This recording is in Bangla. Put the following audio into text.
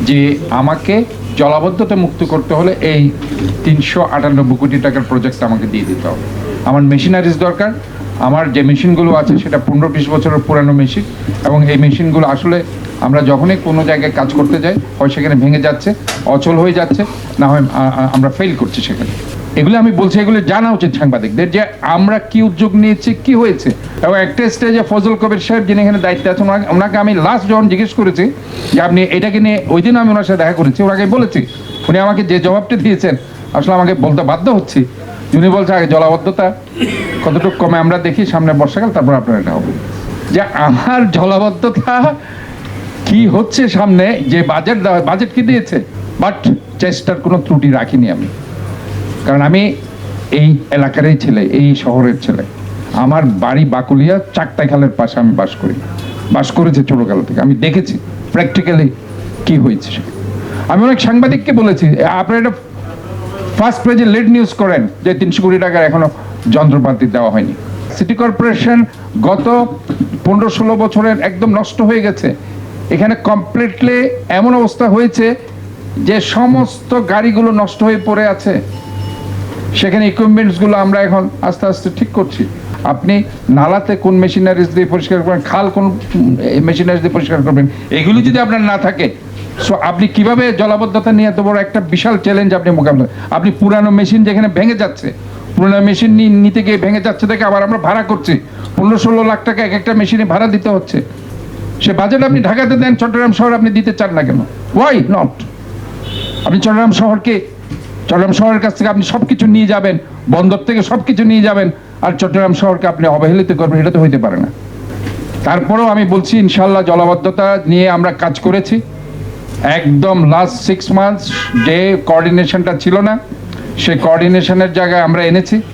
যে আমাকে জলাবদ্ধতা মুক্ত করতে হলে এই 398 কোটি টাকার প্রজেক্ট আমাকে দিয়ে দিতে হবে। আমার মেশিনারিজ দরকার। আমার যে মেশিনগুলো আছে সেটা 15-20 বছরের পুরানো মেশিন, এবং এই মেশিনগুলো আসলে আমরা যখনই কোনো জায়গায় কাজ করতে যাই হয় সেখানে ভেঙে যাচ্ছে, অচল হয়ে যাচ্ছে, না হয় আমরা ফেল করছি সেখানে। এগুলো আমি বলছি, এগুলো জানা উচিত সাংবাদিকদের যে আমরা কি উদ্যোগ নিয়েছি, কি হয়েছে। এবং একটা স্টেজে ফজল কবির সাহেব যিনি এখানে দায়িত্বে আছেন, ওনাকে আমি লাস্ট যখন জিজ্ঞেস করেছি যে আপনি এটাকে নিয়ে, ওই দিন আমি ওনার সাথে দেখা করেছি, ওনাকে বলেছি, উনি আমাকে যে জবাবটি দিয়েছেন আসলে আমাকে বলতে বাধ্য হচ্ছি। উনি বলছে আগে জলাবদ্ধতা কতটুকু কমে আমরা দেখি, সামনে বর্ষাকাল, তারপর আপনার এটা হবে। যে আমার জলাবদ্ধতা কি হচ্ছে সামনে, যে বাজেট কি দিয়েছে, বাট চেষ্টার কোনো ত্রুটি রাখিনি আমি, কারণ আমি এই এলাকারই ছেলে, এই শহরের ছেলে। আমার বাড়ি বাকুলিয়া, চাকতাই খালের পাশে আমি বাস করেছি ছোটকাল থেকে। আমি দেখেছি প্র্যাকটিক্যালি কি হয়েছে। আমি অনেক সাংবাদিককে বলেছি আপনারা এটা ফার্স্ট পেজে লিড নিউজ করেন যে 300 কোটি টাকার এখনো যন্ত্রপাতি দেওয়া হয়নি। সিটি কর্পোরেশন গত 15-16 বছরের একদম নষ্ট হয়ে গেছে। এখানে কমপ্লিটলি এমন অবস্থা হয়েছে যে সমস্ত গাড়িগুলো নষ্ট হয়ে পড়ে আছে। সেখানে ইকুইপমেন্টসগুলো আমরা এখন আস্তে আস্তে ঠিক করছি। আপনি নালাতে কোন মেশিনারিজ দিয়ে পরিষ্কার করবেন, খাল কোন মেশিনারিজ দিয়ে পরিষ্কার করবেন, এগুলো যদি আপনার না থাকে, সো আপনি কিভাবে জলাবদ্ধতা নিয়ে এত বড় একটা বিশাল চ্যালেঞ্জ আপনি মোকাবিলা। আপনি পুরানো মেশিন যেখানে ভেঙে যাচ্ছে, পুরানো মেশিন নিতে গিয়ে ভেঙে যাচ্ছে দেখে আবার আমরা ভাড়া করছি, 15-16 লাখ টাকা এক একটা মেশিনে ভাড়া দিতে হচ্ছে। সে বাজেট আপনি ঢাকাতে দেন, চট্টগ্রাম শহর আপনি দিতে চান না কেন? Why not? আপনি চট্টগ্রাম শহরের কাছ থেকে আপনি সবকিছু নিয়ে যাবেন, বন্দর থেকে সবকিছু নিয়ে যাবেন, আর চট্টগ্রাম শহরকে আপনি অবহেলিত করবেন, এটা তো হইতে পারে না। তারপরেও আমি বলছি ইনশাল্লাহ জলাবদ্ধতা নিয়ে আমরা কাজ করেছি। একদম লাস্ট 6 মান্থস যে কোঅর্ডিনেশনটা ছিল না, সেই কোঅর্ডিনেশনের জায়গায় আমরা এনেছি।